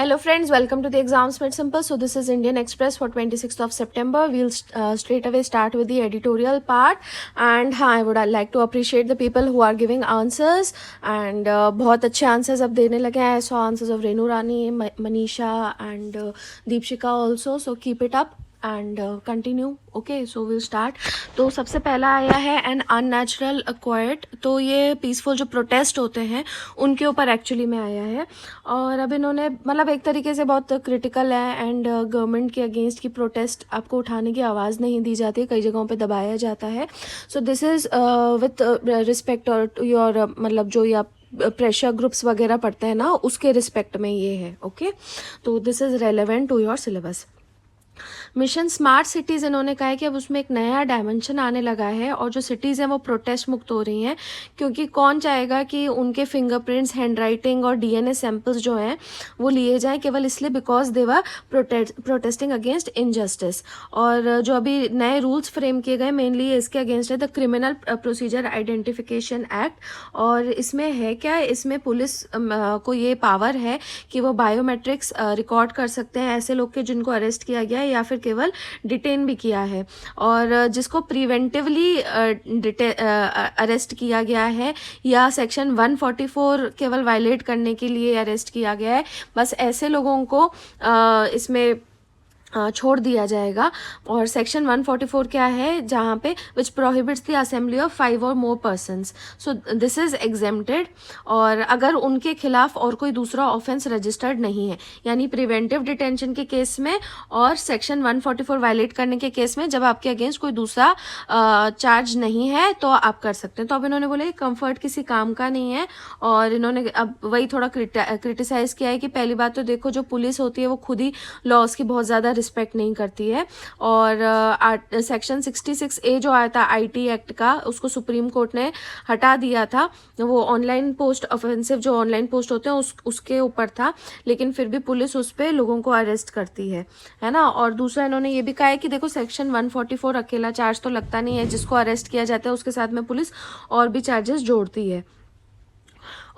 Hello friends, welcome to the Exams Made Simple. So this is Indian Express for 26th of September. We'll straight away start with the editorial part. And हाँ, I would like to appreciate the people who are giving answers. And बहुत अच्छे answers अब देने लगे हैं. I saw answers of Renu Rani, Manisha and Deepshika also. So keep it up and continue. Okay, so we'll start. तो सबसे पहला आया है एन अननेचुरल क्वाइट. तो ये पीसफुल जो प्रोटेस्ट होते हैं उनके ऊपर एक्चुअली में आया है. और अब इन्होंने मतलब एक तरीके से बहुत क्रिटिकल है एंड गवर्नमेंट के अगेंस्ट की प्रोटेस्ट आपको उठाने की आवाज़ नहीं दी जाती, कई जगहों पे दबाया जाता है. सो दिस इज़ विथ रिस्पेक्ट और टू योर मतलब जो ये आप प्रेशर ग्रुप्स वगैरह पढ़ते हैं ना उसके रिस्पेक्ट में ये है. ओके, तो this is relevant to your syllabus. Mission smart cities इन्होंने कहा है कि अब उसमें एक नया डायमेंशन आने लगा है और जो सिटीज़ हैं वो प्रोटेस्ट मुक्त हो रही हैं, क्योंकि कौन चाहेगा कि उनके फिंगरप्रिंट्स, हैंडराइटिंग और डीएनए सैंपल्स जो हैं वो लिए जाएं केवल इसलिए because they were protesting against injustice. और जो अभी नए रूल्स फ्रेम किए गए मेनली इसके अगेंस्ट है the criminal procedure identification act. और इसमें है क्या, इसमें पुलिस को ये पावर है कि वो बायोमेट्रिक्स रिकॉर्ड कर सकते हैं ऐसे लोग के जिनको अरेस्ट किया गया है या फिर केवल डिटेन भी किया है, और जिसको प्रिवेंटिवली अरेस्ट किया गया है या सेक्शन 144 केवल वायलेट करने के लिए अरेस्ट किया गया है, बस ऐसे लोगों को इसमें छोड़ दिया जाएगा. और सेक्शन 144 क्या है, जहाँ पे which prohibits the assembly of 5 और more persons. So this is exempted. और अगर उनके खिलाफ और कोई दूसरा ऑफेंस रजिस्टर्ड नहीं है, यानी प्रिवेंटिव डिटेंशन के केस में और सेक्शन 144 वायलेट करने के केस में जब आपके अगेंस्ट कोई दूसरा चार्ज नहीं है तो आप कर सकते हैं. तो अब इन्होंने बोला कंफर्ट किसी काम का नहीं है. और इन्होंने अब वही थोड़ा क्रिटिसाइज़ किया है कि पहली बात तो देखो जो पुलिस होती है वो खुद ही लॉज की बहुत ज़्यादा रिस्पेक्ट नहीं करती है. और सेक्शन 66A जो आया था आईटी एक्ट का, उसको सुप्रीम कोर्ट ने हटा दिया था. वो ऑनलाइन पोस्ट ऑफेंसिव जो ऑनलाइन पोस्ट होते हैं उसके ऊपर था, लेकिन फिर भी पुलिस उस पर लोगों को अरेस्ट करती है ना. और दूसरा इन्होंने ये भी कहा है कि देखो सेक्शन 144 अकेला चार्ज तो लगता नहीं है, जिसको अरेस्ट किया जाता है उसके साथ में पुलिस और भी चार्जेस जोड़ती है.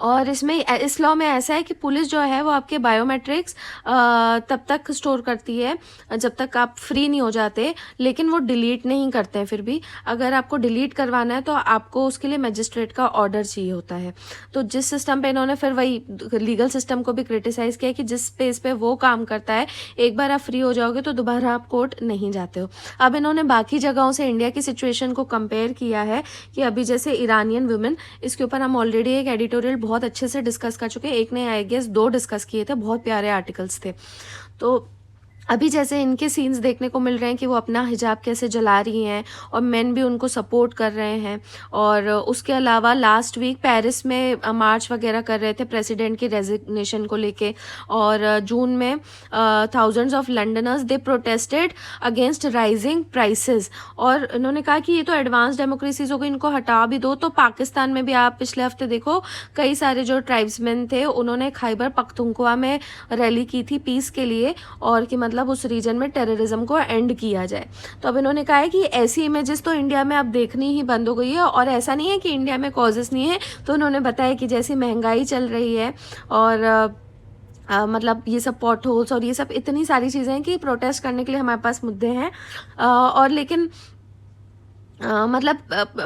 और इसमें इस लॉ में ऐसा है कि पुलिस जो है वो आपके बायोमेट्रिक्स तब तक स्टोर करती है जब तक आप फ्री नहीं हो जाते, लेकिन वो डिलीट नहीं करते हैं. फिर भी अगर आपको डिलीट करवाना है तो आपको उसके लिए मजिस्ट्रेट का ऑर्डर चाहिए होता है. तो जिस सिस्टम पे इन्होंने फिर वही लीगल सिस्टम को भी क्रिटिसाइज़ किया कि जिस पेस पे वो काम करता है, एक बार आप फ्री हो जाओगे तो दोबारा आप कोर्ट नहीं जाते हो. अब इन्होंने बाकी जगहों से इंडिया की सिचुएशन को कंपेयर किया है कि अभी जैसे ईरानियन वुमेन, इसके ऊपर हम ऑलरेडी एक एडिटोरियल बहुत अच्छे से डिस्कस कर चुके हैं. एक ने आई गेस 2 डिस्कस किए थे, बहुत प्यारे आर्टिकल्स थे. तो अभी जैसे इनके सीन्स देखने को मिल रहे हैं कि वो अपना हिजाब कैसे जला रही हैं और मेन भी उनको सपोर्ट कर रहे हैं. और उसके अलावा लास्ट वीक पेरिस में मार्च वगैरह कर रहे थे प्रेसिडेंट की रेजिग्नेशन को लेके. और जून में thousands of Londoners they protested against rising prices. और इन्होंने कहा कि ये तो एडवांस डेमोक्रेसीज हो गई, इनको हटा भी दो. तो पाकिस्तान में भी आप पिछले हफ्ते देखो कई सारे जो ट्राइब्समैन थे उन्होंने खैबर पख्तूनख्वा में रैली की थी पीस के लिए, और कि मतलब उस रीजन में टेररिज्म को एंड किया जाए. तो अब इन्होंने कहा है कि ऐसी इमेजेस तो इंडिया में अब देखनी ही बंद हो गई है. और ऐसा नहीं है कि इंडिया में कॉजेस नहीं है. तो उन्होंने बताया कि जैसी महंगाई चल रही है और मतलब ये सब पॉट होल्स और ये सब इतनी सारी चीज़ें हैं कि प्रोटेस्ट करने के लिए हमारे पास मुद्दे हैं. और लेकिन मतलब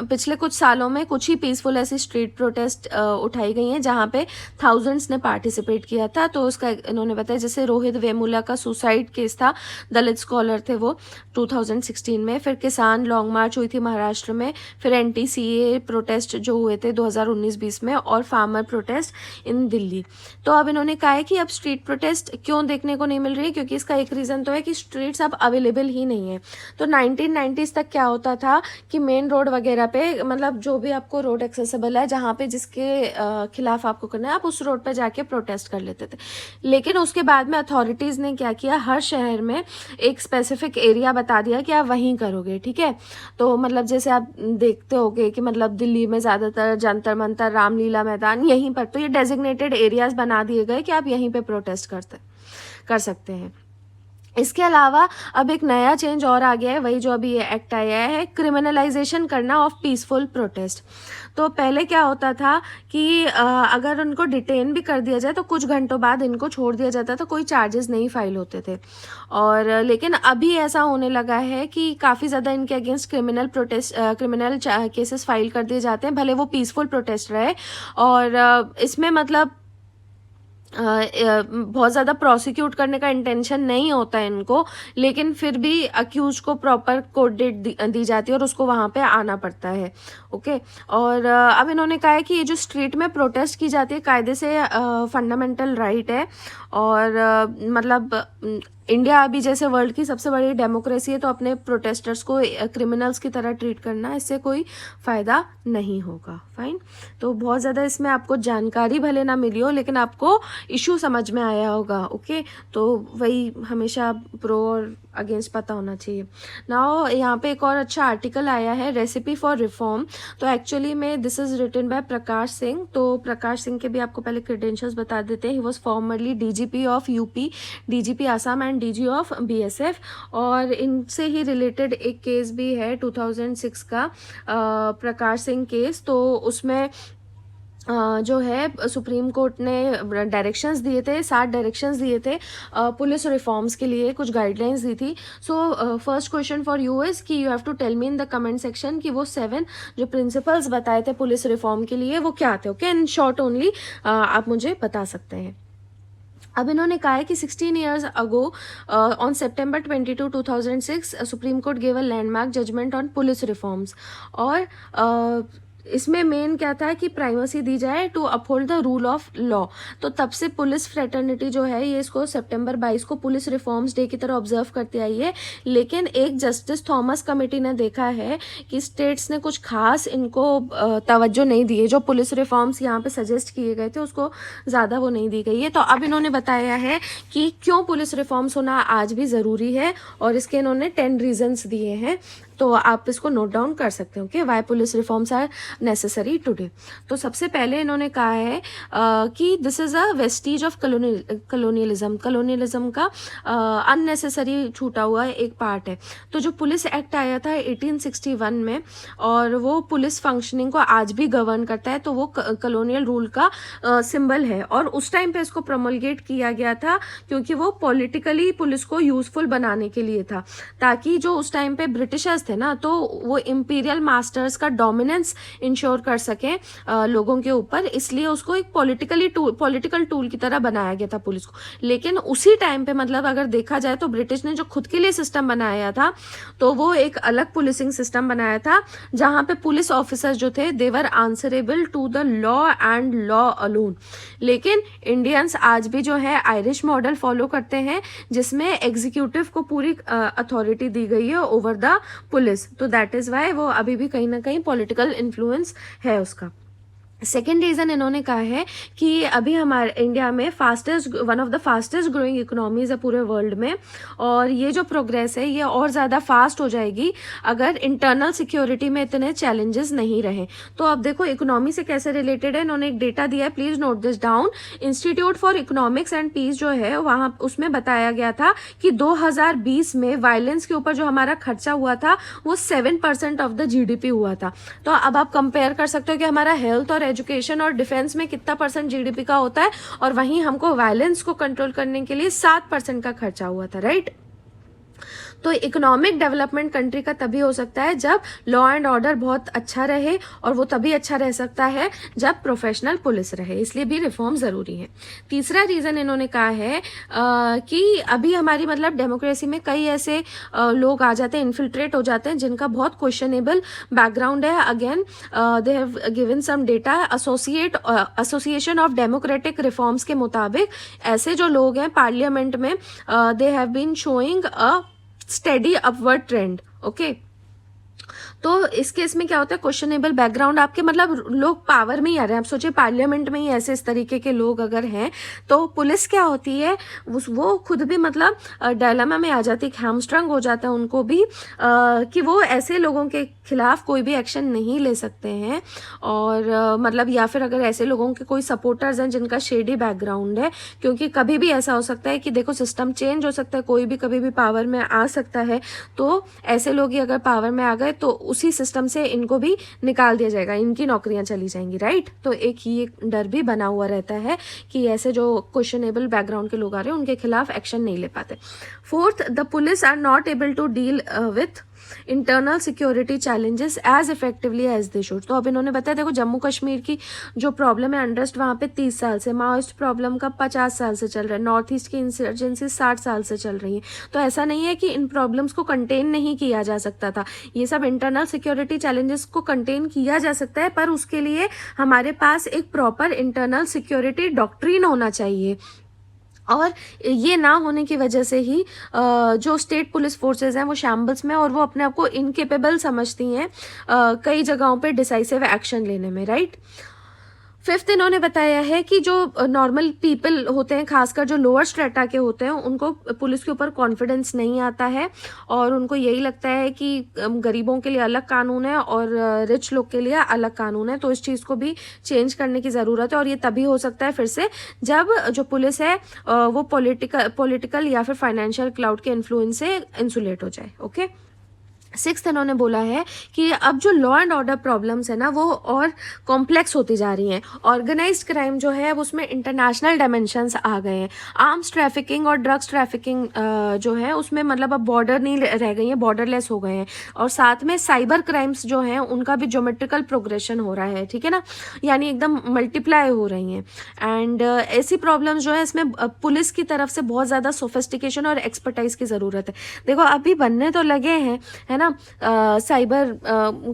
पिछले कुछ सालों में कुछ ही पीसफुल ऐसी स्ट्रीट प्रोटेस्ट उठाई गई हैं जहाँ पे थाउजेंड्स ने पार्टिसिपेट किया था. तो उसका इन्होंने बताया जैसे रोहित वेमुला का सुसाइड केस था, दलित स्कॉलर थे वो 2016 में. फिर किसान लॉन्ग मार्च हुई थी महाराष्ट्र में. फिर NTCA प्रोटेस्ट जो हुए थे 2019-20 में, और फार्मर प्रोटेस्ट इन दिल्ली. तो अब इन्होंने कहा है कि अब स्ट्रीट प्रोटेस्ट क्यों देखने को नहीं मिल रही है, क्योंकि इसका एक रीज़न तो है कि स्ट्रीट्स अब अवेलेबल ही नहीं है. तो 1990s तक क्या होता था कि मेन रोड वगैरह पे मतलब जो भी आपको रोड एक्सेसिबल है जहाँ पे जिसके खिलाफ आपको करना है आप उस रोड पे जाके प्रोटेस्ट कर लेते थे. लेकिन उसके बाद में अथॉरिटीज़ ने क्या किया, हर शहर में एक स्पेसिफिक एरिया बता दिया कि आप वहीं करोगे. ठीक है, तो मतलब जैसे आप देखते होगे कि मतलब दिल्ली में ज़्यादातर जंतर मंतर, रामलीला मैदान, यहीं पर तो ये डेजिग्नेटेड एरियाज बना दिए गए कि आप यहीं पर प्रोटेस्ट कर सकते हैं. इसके अलावा अब एक नया चेंज और आ गया है, वही जो अभी ये एक्ट आया है, क्रिमिनलाइजेशन करना ऑफ पीसफुल प्रोटेस्ट। तो पहले क्या होता था कि अगर उनको डिटेन भी कर दिया जाए तो कुछ घंटों बाद इनको छोड़ दिया जाता था, कोई चार्जेस नहीं फाइल होते थे। और लेकिन अभी ऐसा होने लगा है कि काफ़ी ज़्यादा इनके अगेंस्ट क्रिमिनल केसेस फाइल कर दिए जाते हैं, भले वो पीसफुल प्रोटेस्ट रहे। और इसमें मतलब बहुत ज़्यादा प्रोसिक्यूट करने का इंटेंशन नहीं होता है इनको, लेकिन फिर भी अक्यूज को प्रॉपर कोर्ट डेट दी जाती है और उसको वहाँ पे आना पड़ता है। ओके। और अब इन्होंने कहा है कि ये जो स्ट्रीट में प्रोटेस्ट की जाती है कायदे से फंडामेंटल राइट है। और मतलब इंडिया अभी जैसे वर्ल्ड की सबसे बड़ी डेमोक्रेसी है, तो अपने प्रोटेस्टर्स को क्रिमिनल्स की तरह ट्रीट करना, इससे कोई फ़ायदा नहीं होगा। फाइन। तो बहुत ज़्यादा इसमें आपको जानकारी भले ना मिली हो, लेकिन आपको इशू समझ में आया होगा। ओके। तो वही हमेशा प्रो और अगेंस्ट पता होना चाहिए। नाउ यहाँ पे एक और अच्छा आर्टिकल आया है, रेसिपी फॉर रिफॉर्म। तो एक्चुअली में this is written by Prakash Singh. तो प्रकाश सिंह के भी आपको पहले क्रेडेंशियल्स बता देते हैं। He was formerly DGP of UP, DGP Assam and DG of BSF. और इनसे ही रिलेटेड एक केस भी है 2006 का, प्रकाश सिंह केस। तो उसमें जो है सुप्रीम कोर्ट ने डायरेक्शंस दिए थे, 7 डायरेक्शंस दिए थे पुलिस रिफॉर्म्स के लिए, कुछ गाइडलाइंस दी थी। So first question for you is कि you have to tell me in the comment section कि वो 7 जो प्रिंसिपल्स बताए थे पुलिस रिफॉर्म के लिए वो क्या थे। ओके, इन शॉर्ट ओनली आप मुझे बता सकते हैं। अब इन्होंने कहा है कि 16 years ago on September 22, 2006 supreme court gave a landmark judgment on police reforms. और इसमें मेन क्या था कि प्राइमेसी दी जाए to uphold the rule of law. तो तब से पुलिस फ्रेटर्निटी जो है ये इसको सितंबर 22 को पुलिस रिफॉर्म्स डे की तरह ऑब्जर्व करती आई है। लेकिन एक जस्टिस थॉमस कमेटी ने देखा है कि स्टेट्स ने कुछ खास इनको तवज्जो नहीं दी है, जो पुलिस रिफॉर्म्स यहाँ पे सजेस्ट किए गए थे उसको ज़्यादा वो नहीं दी गई है। तो अब इन्होंने बताया है कि क्यों पुलिस रिफॉर्म्स होना आज भी ज़रूरी है, और इसके इन्होंने 10 रीजन्स दिए हैं। तो आप इसको नोट डाउन कर सकते हो कि why police reforms are necessary today. तो सबसे पहले इन्होंने कहा है कि this is a vestiges of colonialism का अननेसेसरी छूटा हुआ एक पार्ट है। तो जो पुलिस एक्ट आया था 1861 में, और वो पुलिस फंक्शनिंग को आज भी गवर्न करता है, तो वो कलोनियल रूल का सिंबल है। और उस टाइम पे इसको प्रोमलगेट किया गया था क्योंकि वो पॉलिटिकली पुलिस को यूजफुल बनाने के लिए था, ताकि जो उस टाइम पे ब्रिटिशर्स थे ना, तो वो इंपीरियल मास्टर्स का डोमिनेंस इंश्योर कर सके लोगों के ऊपर, इसलिए उसको एक पॉलिटिकल टूल की तरह बनाया गया था पुलिस को। लेकिन उसी टाइम पे मतलब अगर देखा जाए तो ब्रिटिश ने जो खुद के लिए सिस्टम बनाया था, तो वो एक अलग पुलिसिंग सिस्टम बनाया था, जहां पे पुलिस ऑफिसर्स जो थे they were answerable to the law and law alone. लेकिन इंडियंस आज भी जो है आयरिश मॉडल फॉलो करते हैं, जिसमें एग्जीक्यूटिव को पूरी अथॉरिटी दी गई है ओवर द पुलिस। तो दैट इज वाई वो अभी भी कहीं ना कहीं पॉलिटिकल इन्फ्लुएंस है उसका। सेकेंड रीज़न इन्होंने कहा है कि अभी हमारे इंडिया में one of the fastest growing economies है पूरे वर्ल्ड में, और ये जो प्रोग्रेस है ये और ज़्यादा फास्ट हो जाएगी अगर इंटरनल सिक्योरिटी में इतने चैलेंजेस नहीं रहे। तो अब देखो इकोनॉमी से कैसे रिलेटेड है, इन्होंने एक डेटा दिया है, please note this down. Institute for economics and peace जो है वहाँ उसमें बताया गया था कि 2020 में वायलेंस के ऊपर जो हमारा खर्चा हुआ था वो 7% ऑफ द GDP हुआ था। तो अब आप कंपेयर कर सकते हो कि हमारा हेल्थ और एजुकेशन और डिफेंस में कितना % GDP का होता है, और वहीं हमको वायलेंस को कंट्रोल करने के लिए 7% का खर्चा हुआ था, राइट। तो इकोनॉमिक डेवलपमेंट कंट्री का तभी हो सकता है जब लॉ एंड ऑर्डर बहुत अच्छा रहे, और वो तभी अच्छा रह सकता है जब प्रोफेशनल पुलिस रहे, इसलिए भी रिफॉर्म ज़रूरी है। तीसरा रीज़न इन्होंने कहा है कि अभी हमारी मतलब डेमोक्रेसी में कई ऐसे लोग आ जाते हैं, इन्फिल्ट्रेट हो जाते हैं, जिनका बहुत क्वेश्चनेबल बैकग्राउंड है। Again they have given some data, association of democratic reforms के मुताबिक ऐसे जो लोग हैं पार्लियामेंट में, they have been showing a steady upward trend. Okay, तो इस केस में क्या होता है, क्वेश्चनेबल बैकग्राउंड आपके, मतलब लोग पावर में ही आ रहे हैं। आप सोचिए पार्लियामेंट में ही ऐसे इस तरीके के लोग अगर हैं तो पुलिस क्या होती है, वो खुद भी मतलब डायलेमा में आ जाती है, हैमस्ट्रंग हो जाता है उनको भी कि वो ऐसे लोगों के खिलाफ कोई भी एक्शन नहीं ले सकते हैं। और मतलब या फिर अगर ऐसे लोगों के कोई सपोर्टर्स हैं जिनका शेडी बैकग्राउंड है, क्योंकि कभी भी ऐसा हो सकता है कि देखो सिस्टम चेंज हो सकता है, कोई भी कभी भी पावर में आ सकता है। तो ऐसे लोग ही अगर पावर में आ गए तो उसी सिस्टम से इनको भी निकाल दिया जाएगा, इनकी नौकरियां चली जाएंगी, राइट। तो एक ये डर भी बना हुआ रहता है कि ऐसे जो क्वेश्चनेबल बैकग्राउंड के लोग आ रहे हैं उनके खिलाफ एक्शन नहीं ले पाते। Fourth, the police are not able to deal with internal security challenges as effectively as they should. तो अब इन्होंने बताया, देखो जम्मू कश्मीर की जो प्रॉब्लम है अनरेस्ट वहाँ पे 30 साल से, माओइस्ट प्रॉब्लम का 50 साल से चल रहा है, नॉर्थ ईस्ट की इंसर्जेंसी 60 साल से चल रही है। तो ऐसा नहीं है कि इन प्रॉब्लम्स को कंटेन नहीं किया जा सकता था, ये सब इंटरनल सिक्योरिटी चैलेंजेस को कंटेन किया जा सकता है, पर उसके लिए हमारे पास एक प्रॉपर इंटरनल सिक्योरिटी डॉक्ट्रिन होना चाहिए। और ये ना होने की वजह से ही जो स्टेट पुलिस फोर्सेस हैं वो शैम्बल्स में, और वो अपने आप को इनकेपेबल समझती हैं कई जगहों पे डिसाइसिव एक्शन लेने में, राइट। फिफ्थ, इन्होंने बताया है कि जो नॉर्मल पीपल होते हैं, खासकर जो लोअर स्ट्रेटा के होते हैं, उनको पुलिस के ऊपर कॉन्फिडेंस नहीं आता है और उनको यही लगता है कि गरीबों के लिए अलग कानून है और रिच लोग के लिए अलग कानून है। तो इस चीज़ को भी चेंज करने की ज़रूरत है, और ये तभी हो सकता है फिर से जब जो पुलिस है वो पॉलिटिकल या फिर फाइनेंशियल क्लाउड के इन्फ्लुएंस से इंसुलेट हो जाए। ओके। सिक्स्थ, इन्होंने बोला है कि अब जो लॉ एंड ऑर्डर प्रॉब्लम्स है ना वो और कॉम्प्लेक्स होती जा रही हैं। ऑर्गेनाइज्ड क्राइम जो है अब उसमें इंटरनेशनल डायमेंशंस आ गए हैं। आर्म्स ट्रैफिकिंग और ड्रग्स ट्रैफिकिंग जो है उसमें मतलब अब बॉर्डर नहीं रह गई है, बॉर्डरलेस हो गए हैं। और साथ में साइबर क्राइम्स जो हैं उनका भी ज्योमेट्रिकल प्रोग्रेशन हो रहा है, ठीक है ना, यानी एकदम मल्टीप्लाई हो रही हैं। एंड ऐसी प्रॉब्लम्स जो है इसमें पुलिस की तरफ से बहुत ज़्यादा सोफिस्टिकेशन और एक्सपर्टाइज की ज़रूरत है। देखो अभी बनने तो लगे हैं, है ना, साइबर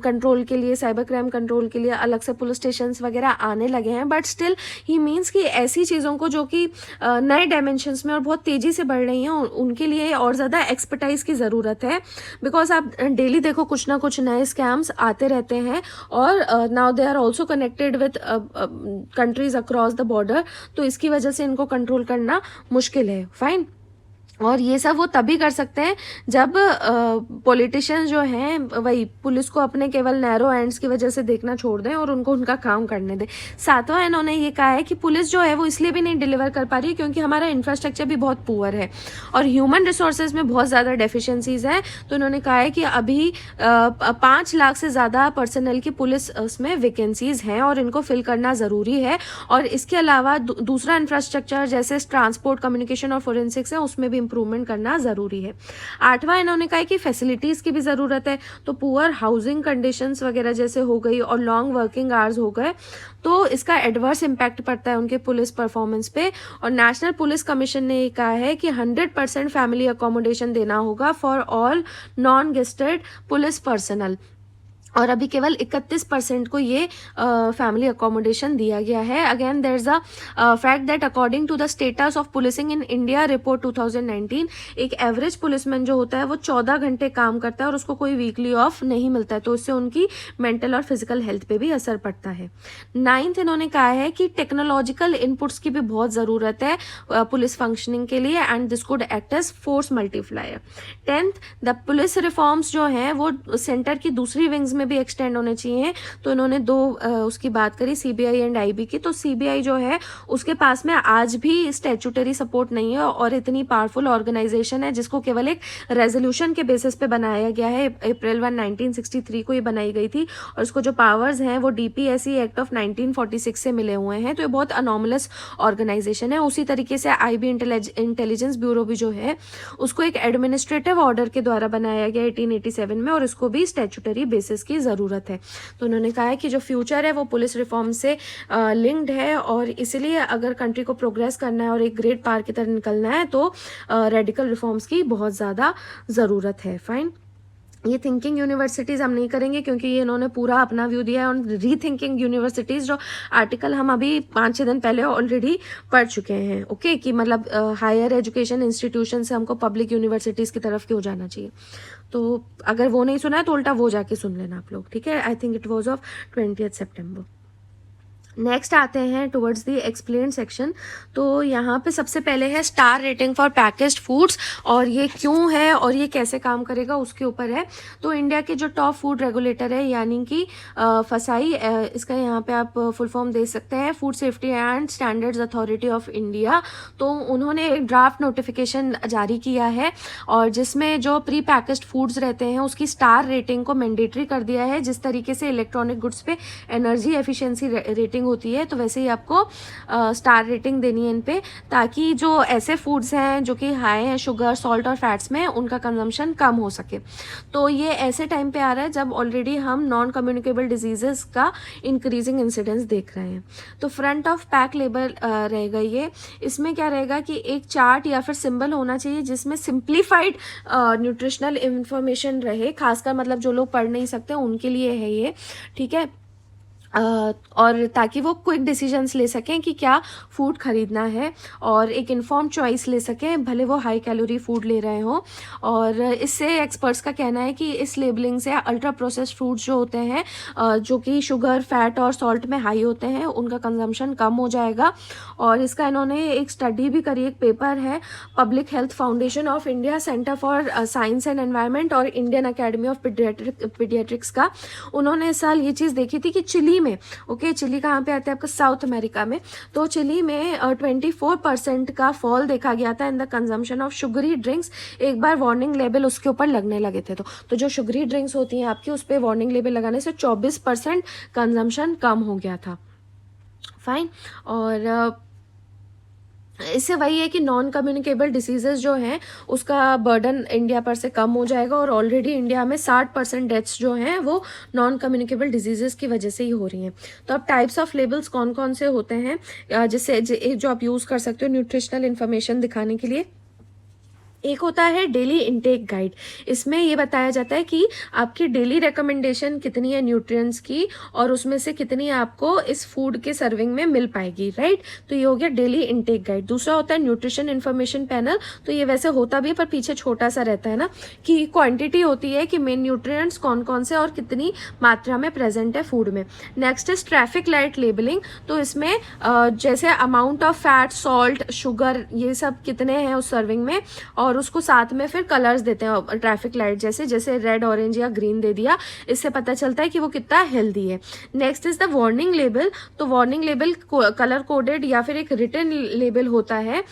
कंट्रोल के लिए, साइबर क्राइम कंट्रोल के लिए अलग से पुलिस स्टेशंस वगैरह आने लगे हैं, बट स्टिल ही मीन्स कि ऐसी चीज़ों को जो कि नए डायमेंशंस में और बहुत तेज़ी से बढ़ रही हैं उनके लिए और ज़्यादा एक्सपर्टाइज की ज़रूरत है। बिकॉज आप डेली देखो कुछ ना कुछ नए स्कैम्स आते रहते हैं, और now they are also connected with countries across the border, तो इसकी वजह से इनको कंट्रोल करना मुश्किल है। फाइन। और ये सब वो तभी कर सकते हैं जब पॉलिटिशियंस जो हैं वही पुलिस को अपने केवल नैरो एंड्स की वजह से देखना छोड़ दें और उनको उनका काम करने दें। सातवां, इन्होंने ये कहा है कि पुलिस जो है वो इसलिए भी नहीं डिलीवर कर पा रही है क्योंकि हमारा इंफ्रास्ट्रक्चर भी बहुत पुअर है और ह्यूमन रिसोर्सेज में बहुत ज़्यादा डेफिशिएंसीज हैं। तो इन्होंने कहा है कि अभी 5 लाख से ज़्यादा पर्सनल की पुलिस उसमें वैकेंसीज हैं और इनको फिल करना ज़रूरी है। और इसके अलावा दूसरा इंफ्रास्ट्रक्चर जैसे ट्रांसपोर्ट, कम्युनिकेशन और फोरेंसिक्स है उसमें भी इंप्रूवमेंट करना ज़रूरी है। आठवां, इन्होंने कहा कि फैसिलिटीज़ की भी ज़रूरत है, तो पुअर हाउसिंग कंडीशंस वगैरह जैसे हो गई और लॉन्ग वर्किंग आवर्स हो गए तो इसका एडवर्स इम्पैक्ट पड़ता है उनके पुलिस परफॉर्मेंस पे। और नेशनल पुलिस कमीशन ने ये कहा है कि 100% फैमिली अकोमोडेशन देना होगा for all non gazetted police personal, और अभी केवल 31% को ये फैमिली अकोमोडेशन दिया गया है। Again there is a fact that according to the status of policing in India report 2019, एक एवरेज पुलिसमैन जो होता है वो 14 घंटे काम करता है और उसको कोई वीकली ऑफ नहीं मिलता है, तो इससे उनकी मेंटल और फिजिकल हेल्थ पे भी असर पड़ता है। 9th, इन्होंने कहा है कि टेक्नोलॉजिकल इनपुट्स की भी बहुत ज़रूरत है पुलिस फंक्शनिंग के लिए, and this could act as force multiplier. 10th, the police reforms जो हैं वो सेंटर की दूसरी विंग्स में भी एक्सटेंड होने चाहिए। तो इन्होंने दो उसकी बात करी, सीबीआई एंड आईबी की। तो सीबीआई जो है उसके पास में आज भी स्टैट्यूटरी सपोर्ट नहीं है और इतनी पावरफुल ऑर्गेनाइजेशन है जिसको केवल एक रेजोल्यूशन के बेसिस पे बनाया गया है। अप्रैल 1, 1963 को ये बनाई गई थी और इसको जो पावर्स हैं वो डीपीएससी एक्ट ऑफ 1946 से मिले हुए हैं। तो ये बहुत अनॉमलस ऑर्गेनाइजेशन है। उसी तरीके से आईबी इंटेलिजेंस ब्यूरो भी जो है उसको एक एडमिनिस्ट्रेटिव ऑर्डर के द्वारा बनाया गया 1887 में, और इसको भी स्टैट्यूटरी बेसिस की ज़रूरत है। तो उन्होंने कहा है कि जो फ्यूचर है वो पुलिस रिफॉर्म से लिंक्ड है, और इसलिए अगर कंट्री को प्रोग्रेस करना है और एक ग्रेट पावर की तरह निकलना है तो रेडिकल रिफॉर्म्स की बहुत ज़्यादा ज़रूरत है। फाइन। ये थिंकिंग यूनिवर्सिटीज़ हम नहीं करेंगे क्योंकि ये इन्होंने पूरा अपना व्यू दिया है ऑन री थिंकिंग यूनिवर्सिटीज़, जो आर्टिकल हम अभी 5-6 दिन पहले ऑलरेडी पढ़ चुके हैं। ओके, कि मतलब हायर एजुकेशन इंस्टीट्यूशन से हमको पब्लिक यूनिवर्सिटीज़ की तरफ क्यों जाना चाहिए। तो अगर वो नहीं सुना है तो उल्टा वो जाके सुन लेना आप लोग, ठीक है। I think it was of 20 September. Next आते हैं टुवर्ड्स द एक्सप्लेन सेक्शन। तो यहाँ पे सबसे पहले है star rating for packaged foods, और ये क्यों है और ये कैसे काम करेगा उसके ऊपर है। तो इंडिया के जो टॉप फूड रेगुलेटर है यानी कि फसाई, इसका यहाँ पे आप फुल फॉर्म दे सकते हैं food safety and standards authority of India. तो उन्होंने एक ड्राफ्ट नोटिफिकेशन जारी किया है और जिसमें जो प्री पैकेज्ड फूड्स रहते हैं उसकी स्टार रेटिंग को मैंडेटरी कर दिया है। जिस तरीके से इलेक्ट्रॉनिक गुड्स पे एनर्जी एफिशिएंसी रेटिंग होती है तो वैसे ही आपको स्टार रेटिंग देनी है इन पे, ताकि जो ऐसे फूड्स हैं जो कि हाई हैं शुगर, सॉल्ट और फैट्स में, उनका कंजम्पशन कम हो सके। तो ये ऐसे टाइम पे आ रहा है जब ऑलरेडी हम नॉन कम्युनिकेबल डिजीजेस का इंक्रीजिंग इंसिडेंस देख रहे हैं। तो फ्रंट ऑफ पैक लेबल रहेगा ये। इसमें क्या रहेगा कि एक चार्ट या फिर सिंबल होना चाहिए जिसमें सिंप्लीफाइड न्यूट्रिशनल इंफॉर्मेशन रहे, खासकर मतलब जो लोग पढ़ नहीं सकते उनके लिए है ये, ठीक है। और ताकि वो क्विक डिसीजंस ले सकें कि क्या फूड ख़रीदना है और एक इन्फॉर्म चॉइस ले सकें, भले वो हाई कैलोरी फूड ले रहे हों। और इससे एक्सपर्ट्स का कहना है कि इस लेबलिंग से अल्ट्रा प्रोसेस्ड फूड्स जो होते हैं जो कि शुगर, फैट और सॉल्ट में हाई होते हैं, उनका कंजम्पशन कम हो जाएगा। और इसका इन्होंने एक स्टडी भी करी, एक पेपर है public health foundation of India, centre for science and environment और इंडियन अकेडमी ऑफ पीडियाट्रिक्स का। उन्होंने इस साल ये चीज़ देखी थी कि चिली में, ओके, चिली कहाँ पे आता है आपका, साउथ अमेरिका में। तो चिली में 24% का फॉल देखा गया था in the consumption of sugary drinks. एक बार वार्निंग लेबल उसके ऊपर लगने लगे थे। तो जो शुगरी ड्रिंक्स होती हैं आपकी, उस पर वार्निंग लेबल लगाने से 24% कंजम्पशन कम हो गया था। फाइन। और इससे वही है कि नॉन कम्युनिकेबल डिसीजेज जो हैं उसका बर्डन इंडिया पर से कम हो जाएगा। और ऑलरेडी इंडिया में 60% डेथ्स जो हैं वो नॉन कम्युनिकेबल डिजीजेज की वजह से ही हो रही हैं। तो अब टाइप्स ऑफ लेबल्स कौन कौन से होते हैं जिससे जो आप यूज़ कर सकते हो न्यूट्रिशनल इन्फॉर्मेशन दिखाने के लिए। एक होता है डेली इनटेक गाइड। इसमें ये बताया जाता है कि आपकी डेली रिकमेंडेशन कितनी है न्यूट्रिएंट्स की और उसमें से कितनी आपको इस फूड के सर्विंग में मिल पाएगी, राइट। तो ये हो गया डेली इनटेक गाइड। दूसरा होता है न्यूट्रिशन इन्फॉर्मेशन पैनल। तो ये वैसे होता भी है पर पीछे छोटा सा रहता है ना, कि क्वांटिटी होती है कि मेन न्यूट्रिएंट्स कौन कौन से और कितनी मात्रा में प्रेजेंट है फूड में। Next is traffic light labelling. तो इसमें जैसे amount of fat, salt, sugar, ये सब कितने हैं उस सर्विंग में, और उसको साथ में फिर कलर्स देते हैं ट्रैफिक लाइट जैसे रेड, ऑरेंज या ग्रीन दे दिया, इससे पता चलता है कि वो कितना हेल्दी है। Next is the warning label. तो वार्निंग लेबल कलर कोडेड या फिर एक रिटन लेबल होता है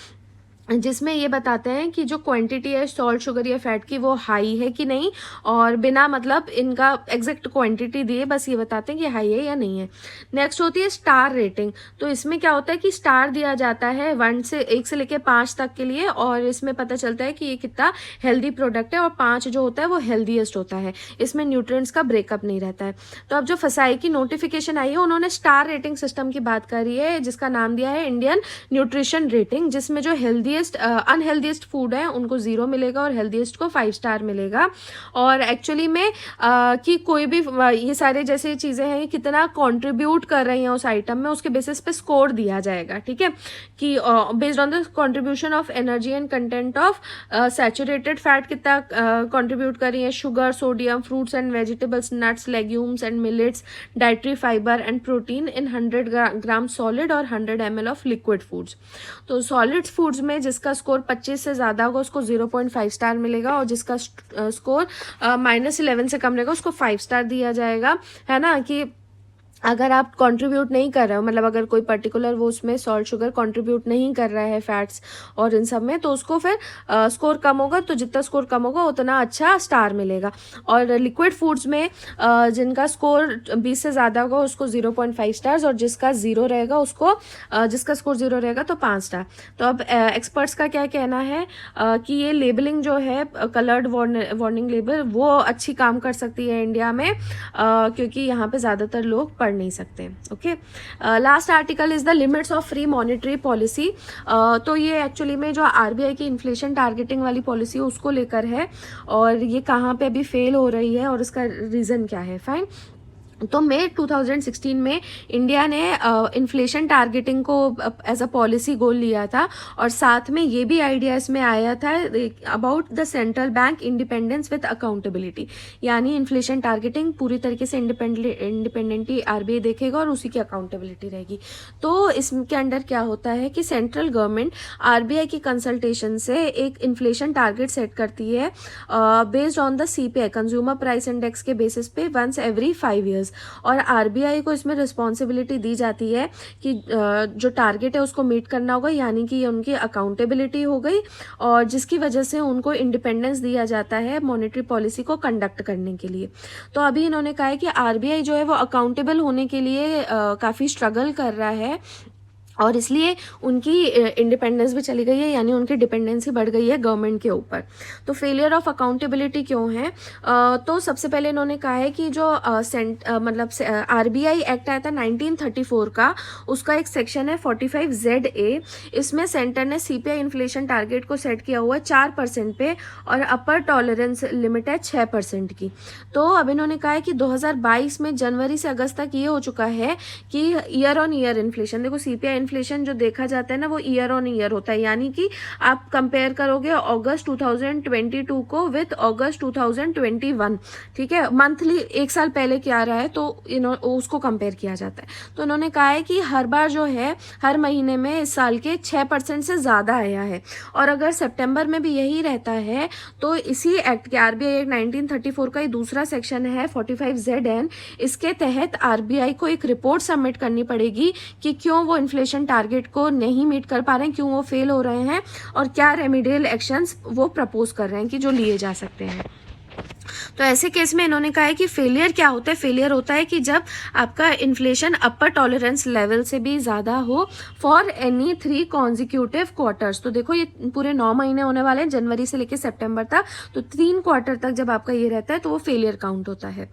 जिसमें ये बताते हैं कि जो क्वांटिटी है सॉल्ट, शुगर या फैट की वो हाई है कि नहीं, और बिना मतलब इनका एग्जैक्ट क्वांटिटी दिए बस ये बताते हैं कि हाई है या नहीं है। नेक्स्ट होती है स्टार रेटिंग। तो इसमें क्या होता है कि स्टार दिया जाता है 1 से लेकर 5 तक के लिए, और इसमें पता चलता है कि ये कितना हेल्दी प्रोडक्ट है, और 5 जो होता है वो हेल्दीएस्ट होता है। इसमें न्यूट्रिएंट्स का ब्रेकअप नहीं रहता है। तो अब जो फसाई की नोटिफिकेशन आई है उन्होंने स्टार रेटिंग सिस्टम की बात करी है जिसका नाम दिया है इंडियन न्यूट्रिशन रेटिंग, जिसमें जो हेल्दी अनहेल्दीस्ट फूड है उनको 0 मिलेगा और हेल्दीस्ट को 5 स्टार मिलेगा। और एक्चुअली में कि कोई भी ये सारे जैसे चीज़ें हैं कितना कंट्रीब्यूट कर रही हैं उस आइटम में, उसके बेसिस पे स्कोर दिया जाएगा, ठीक है। कि based on the contribution of energy and content of saturated fat कितना कंट्रीब्यूट कर रही है, sugar, sodium, fruits and vegetables, nuts, legumes and millets, dietary fibre and protein in 100 gram solid और 100 ml ऑफ लिक्विड फूड्स। तो solid foods में जिसका score 25 से ज़्यादा होगा उसको 0.5 स्टार मिलेगा, और जिसका स्कोर -11 से कम रहेगा उसको 5 स्टार दिया जाएगा, है ना। कि अगर आप कंट्रीब्यूट नहीं कर रहे हो, मतलब अगर कोई पर्टिकुलर वो उसमें सॉल्ट, शुगर कंट्रीब्यूट नहीं कर रहा है फैट्स और इन सब में, तो उसको फिर स्कोर कम होगा। तो जितना स्कोर कम होगा उतना अच्छा स्टार मिलेगा। और लिक्विड फूड्स में जिनका स्कोर 20 से ज़्यादा होगा उसको 0.5 स्टार्स, और जिसका 0 रहेगा उसको जिसका स्कोर 0 रहेगा तो 5 स्टार। तो अब एक्सपर्ट्स का क्या कहना है कि ये लेबलिंग जो है कलर्ड वार्निंग लेबल वो अच्छी काम कर सकती है इंडिया में, क्योंकि यहाँ पे ज़्यादातर लोग पढ़ पढ़ नहीं सकते। Okay, last article is the limits of free monetary policy. तो ये एक्चुअली में जो आरबीआई की इन्फ्लेशन टारगेटिंग वाली पॉलिसी है उसको लेकर है, और ये कहाँ पे अभी फेल हो रही है और इसका रीज़न क्या है। फाइन, तो मई 2016 में इंडिया ने इन्फ्लेशन टारगेटिंग को एज अ पॉलिसी गोल लिया था, और साथ में ये भी आइडिया इसमें आया था about the central bank independence with accountability, यानी इन्फ्लेशन टारगेटिंग पूरी तरीके से इंडिपेंडेंटली आरबीआई देखेगा और उसी की अकाउंटेबिलिटी रहेगी। तो इसके अंडर क्या होता है कि सेंट्रल गवर्नमेंट आरबीआई की कंसल्टेशन से एक इन्फ्लेशन टारगेट सेट करती है based on the CPI, consumer price index के बेसिस पे वंस एवरी 5 ईयर्स, और आरबीआई को इसमें रिस्पॉन्सिबिलिटी दी जाती है कि जो टारगेट है उसको मीट करना होगा, यानी कि ये उनकी अकाउंटेबिलिटी हो गई, और जिसकी वजह से उनको इंडिपेंडेंस दिया जाता है मॉनेटरी पॉलिसी को कंडक्ट करने के लिए। तो अभी इन्होंने कहा है कि आरबीआई जो है वो अकाउंटेबल होने के लिए काफ़ी स्ट्रगल कर रहा है, और इसलिए उनकी इंडिपेंडेंस भी चली गई है, यानी उनकी डिपेंडेंसी बढ़ गई है गवर्नमेंट के ऊपर। तो फेलियर ऑफ अकाउंटेबिलिटी क्यों है? तो सबसे पहले इन्होंने कहा है कि जो मतलब आरबीआई एक्ट आया था 1934 का, उसका एक सेक्शन है 45ZA। इसमें सेंटर ने सीपीआई इन्फ्लेशन टारगेट को सेट किया हुआ है 4% पे, और अपर टॉलरेंस लिमिट है 6% की। तो अब इन्होंने कहा है कि 2022 में जनवरी से अगस्त तक ये हो चुका है कि ईयर ऑन ईयर इन्फ्लेशन, देखो सीपीआई इन्फ्लेशन जो देखा जाता है ना वो ईयर ऑन ईयर होता है, यानी कि आप कंपेयर करोगे अगस्त 2022 को विथ अगस्त 2021, ठीक है, मंथली एक साल पहले क्या रहा है तो उसको कंपेयर किया जाता है। तो उन्होंने कहा है कि हर बार जो है हर महीने में इस साल के 6% से ज़्यादा आया है, और अगर सितंबर में भी यही रहता है तो इसी एक्ट के आरबीआई एक्ट 1934 का ही दूसरा सेक्शन है 45ZN, इसके तहत आरबीआई को एक रिपोर्ट सबमिट करनी पड़ेगी कि क्यों वो इन्फ्लेशन टारगेट को नहीं मीट कर पा रहे हैं, क्यों वो फेल हो रहे हैं, और क्या रेमिडियल एक्शंस वो प्रपोज कर रहे हैं कि जो लिए जा सकते हैं। तो ऐसे केस में इन्होंने कहा है कि फेलियर क्या होता है? फेलियर होता है कि जब आपका इन्फ्लेशन अपर टॉलरेंस लेवल से भी ज़्यादा हो फॉर एनी 3 कॉन्जिक्यूटिव क्वार्टर्स। तो देखो ये पूरे 9 महीने होने वाले हैं, जनवरी से लेकर सितंबर तक, तो 3 क्वार्टर तक जब आपका ये रहता है तो वो फेलियर काउंट होता है।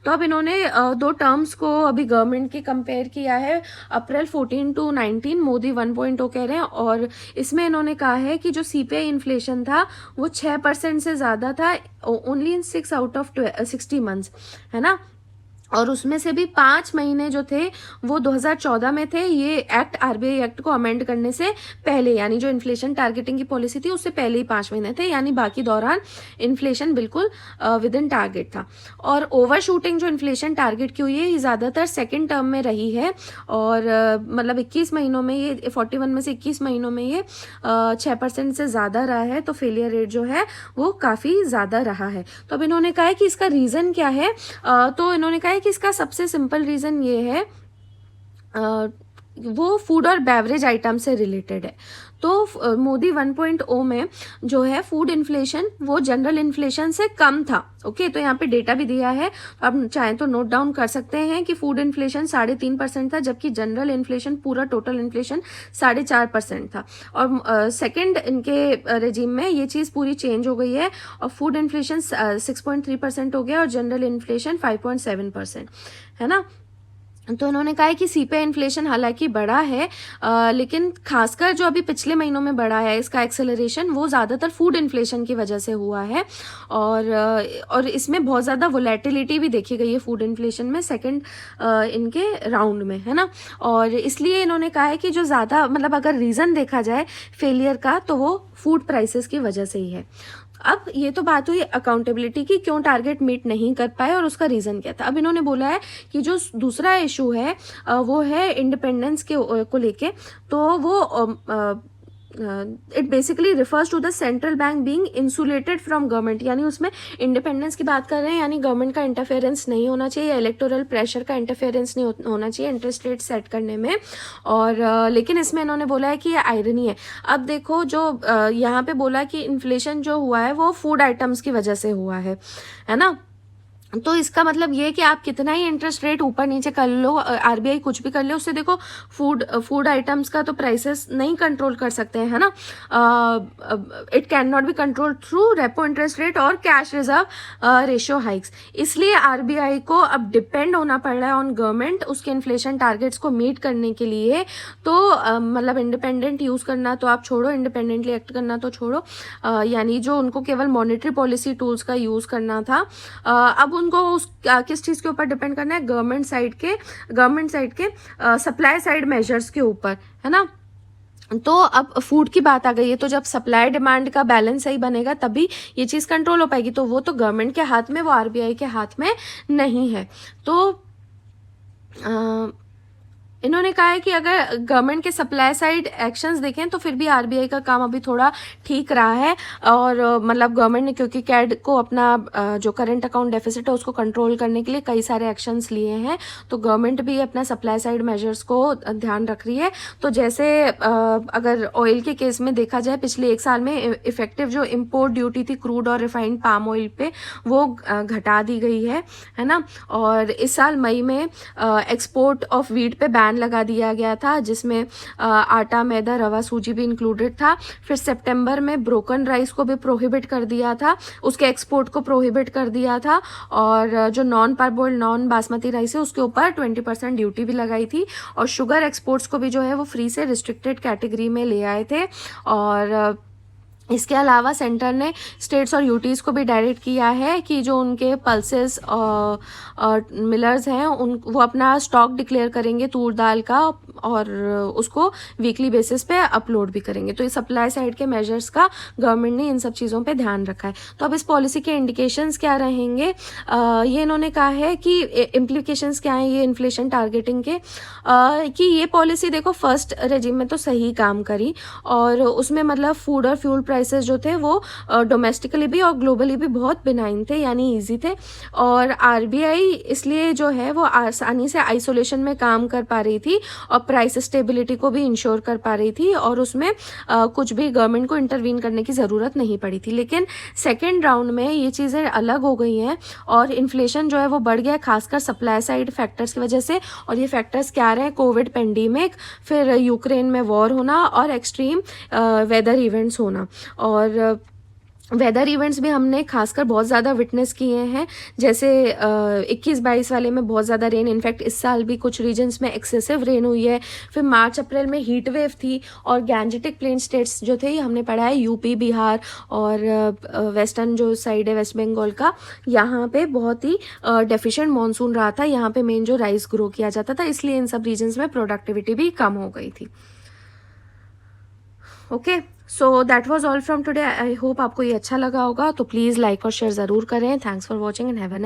तो अब इन्होंने 2 टर्म्स को अभी गवर्नमेंट की कंपेयर किया है, अप्रैल 14 to 19 मोदी 1.0 कह रहे हैं, और इसमें इन्होंने कहा है कि जो सीपीआई इन्फ्लेशन था वो 6% से ज़्यादा था only in 6 out of 60 months, है ना, और उसमें से भी 5 महीने जो थे वो 2014 में थे, ये एक्ट आरबीआई एक्ट को अमेंड करने से पहले, यानी जो इन्फ्लेशन टारगेटिंग की पॉलिसी थी उससे पहले ही 5 महीने थे, यानी बाकी दौरान इन्फ्लेशन बिल्कुल विद इन टारगेट था। और ओवर शूटिंग जो इन्फ्लेशन टारगेट की हुई है ये ज़्यादातर सेकेंड टर्म में रही है, और मतलब 21 महीनों में ये 41 में से 21 महीनों में ये 6% से ज़्यादा रहा है, तो फेलियर रेट जो है वो काफ़ी ज़्यादा रहा है। तो अब इन्होंने कहा है कि इसका रीज़न क्या है? तो इन्होंने कहा कि इसका सबसे सिंपल रीज़न ये है, वो फूड और बेवरेज आइटम से रिलेटेड है। तो मोदी 1.0 में जो है फूड इन्फ्लेशन वो जनरल इन्फ्लेशन से कम था। ओके, तो यहाँ पे डेटा भी दिया है, आप चाहें तो नोट डाउन कर सकते हैं कि फूड इन्फ्लेशन 3.5% था, जबकि जनरल इन्फ्लेशन पूरा टोटल इन्फ्लेशन 4.5% था। और सेकंड इनके रेजिम में ये चीज़ पूरी चेंज हो गई है, और फूड इन्फ्लेशन 6.3% हो गया और जनरल इन्फ्लेशन 5.7%, है ना। तो उन्होंने कहा है कि सीपीआई इन्फ्लेशन हालांकि बढ़ा है, लेकिन खासकर जो अभी पिछले महीनों में बढ़ा है इसका एक्सेलरेशन वो ज़्यादातर फूड इन्फ्लेशन की वजह से हुआ है, और इसमें बहुत ज़्यादा वोलेटिलिटी भी देखी गई है फूड इन्फ्लेशन में सेकंड इनके राउंड में, है ना। और इसलिए इन्होंने कहा है कि जो ज़्यादा मतलब अगर रीज़न देखा जाए फेलियर का तो वो फूड प्राइसेस की वजह से ही है। अब ये तो बात हुई अकाउंटेबिलिटी की, क्यों टारगेट मीट नहीं कर पाए और उसका रीज़न क्या था। अब इन्होंने बोला है कि जो दूसरा इशू है वो है इंडिपेंडेंस को लेके, तो वो it basically refers to the central bank being insulated from government, यानी उसमें इंडिपेंडेंस की बात कर रहे हैं, यानी गवर्नमेंट का इंटरफेरेंस नहीं होना चाहिए, इलेक्टोरल प्रेशर का इंटरफेरेंस नहीं होना चाहिए इंटरेस्ट रेट सेट करने में। और लेकिन इसमें इन्होंने बोला है कि ये आयरनी है। अब देखो जो यहाँ पे बोला कि इन्फ्लेशन जो हुआ है वो फूड आइटम्स की वजह से हुआ है ना। तो इसका मतलब ये कि आप कितना ही इंटरेस्ट रेट ऊपर नीचे कर लो, आरबीआई कुछ भी कर ले, उससे देखो फूड आइटम्स का तो प्राइसेस नहीं कंट्रोल कर सकते हैं, है ना. It can not be control through repo interest rate और कैश रिजर्व रेशियो हाइक्स. इसलिए आरबीआई को अब डिपेंड होना पड़ रहा है ऑन गवर्नमेंट उसके इन्फ्लेशन टारगेट्स को मीट करने के लिए. तो मतलब इंडिपेंडेंट यूज करना तो आप छोड़ो, इंडिपेंडेंटली एक्ट करना तो छोड़ो, यानी जो उनको केवल मॉनेटरी पॉलिसी टूल्स का यूज करना था, अब उनको किस चीज़ के ऊपर डिपेंड करना है, गवर्नमेंट साइड के सप्लाई साइड मेजर्स के ऊपर, है ना. तो अब फूड की बात आ गई है, तो जब सप्लाई डिमांड का बैलेंस सही बनेगा तभी ये चीज़ कंट्रोल हो पाएगी. तो वो तो गवर्नमेंट के हाथ में, वो आरबीआई के हाथ में नहीं है. तो इन्होंने कहा है कि अगर गवर्नमेंट के सप्लाई साइड एक्शंस देखें तो फिर भी आरबीआई का काम अभी थोड़ा ठीक रहा है. और मतलब गवर्नमेंट ने क्योंकि कैड को अपना जो करंट अकाउंट डेफिसिट है उसको कंट्रोल करने के लिए कई सारे एक्शंस लिए हैं, तो गवर्नमेंट भी अपना सप्लाई साइड मेजर्स को ध्यान रख रही है. तो जैसे अगर ऑयल के केस में देखा जाए, पिछले 1 साल में इफेक्टिव जो इम्पोर्ट ड्यूटी थी क्रूड और रिफाइंड पाम ऑयल पे, वो घटा दी गई है ना. और इस साल मई में एक्सपोर्ट ऑफ वीट पे बैन लगा दिया गया था, जिसमें आटा, मैदा, रवा, सूजी भी इंक्लूडेड था. फिर सितंबर में ब्रोकन राइस को भी प्रोहिबिट कर दिया था, उसके एक्सपोर्ट को प्रोहिबिट कर दिया था. और जो नॉन पारबोइल्ड नॉन बासमती राइस है उसके ऊपर 20% ड्यूटी भी लगाई थी. और शुगर एक्सपोर्ट्स को भी जो है वो फ्री से रिस्ट्रिक्टेड कैटेगरी में ले आए थे. और इसके अलावा सेंटर ने स्टेट्स और यूटीज़ को भी डायरेक्ट किया है कि जो उनके पल्सेस मिलर्स हैं वो अपना स्टॉक डिक्लेयर करेंगे तूर दाल का, और उसको वीकली बेसिस पे अपलोड भी करेंगे. तो ये सप्लाई साइड के मेजर्स का गवर्नमेंट ने इन सब चीज़ों पे ध्यान रखा है. तो अब इस पॉलिसी के इंडिकेशंस क्या रहेंगे, ये इन्होंने कहा है कि इम्प्लीकेशंस क्या हैं ये इन्फ्लेशन टारगेटिंग के, कि ये पॉलिसी देखो फर्स्ट रेजिम में तो सही काम करी, और उसमें मतलब फूड और फ्यूल प्राइसेस जो थे वो डोमेस्टिकली भी और ग्लोबली भी बहुत बिनाइन थे, यानी इजी थे. और आरबीआई इसलिए जो है वो आसानी से आइसोलेशन में काम कर पा रही थी और प्राइस स्टेबिलिटी को भी इंश्योर कर पा रही थी, और उसमें कुछ भी गवर्नमेंट को इंटरवीन करने की ज़रूरत नहीं पड़ी थी. लेकिन सेकेंड राउंड में ये चीज़ें अलग हो गई हैं और इन्फ्लेशन जो है वो बढ़ गया, खासकर सप्लाई साइड फैक्टर्स की वजह से. और ये फैक्टर्स क्या रहे हैं, कोविड पेंडेमिक, फिर यूक्रेन में वॉर होना और एक्सट्रीम वेदर इवेंट्स होना. और वेदर इवेंट्स भी हमने खासकर बहुत ज़्यादा विटनेस किए हैं, जैसे 21-22 वाले में बहुत ज़्यादा रेन, इनफैक्ट इस साल भी कुछ रीजन्स में एक्सेसिव रेन हुई है. फिर मार्च अप्रैल में हीट वेव थी, और गैंजेटिक प्लेन स्टेट्स जो थे हमने पढ़ा है यूपी, बिहार और वेस्टर्न जो साइड है वेस्ट बंगाल का, यहाँ पे बहुत ही डेफिशिएंट मानसून रहा था. यहाँ पे मेन जो राइस ग्रो किया जाता था, इसलिए इन सब रीजन्स में प्रोडक्टिविटी भी कम हो गई थी. Okay, so that was all from today. I hope आपको ये अच्छा लगा होगा, तो प्लीज़ लाइक और शेयर ज़रूर करें. Thanks for watching and have a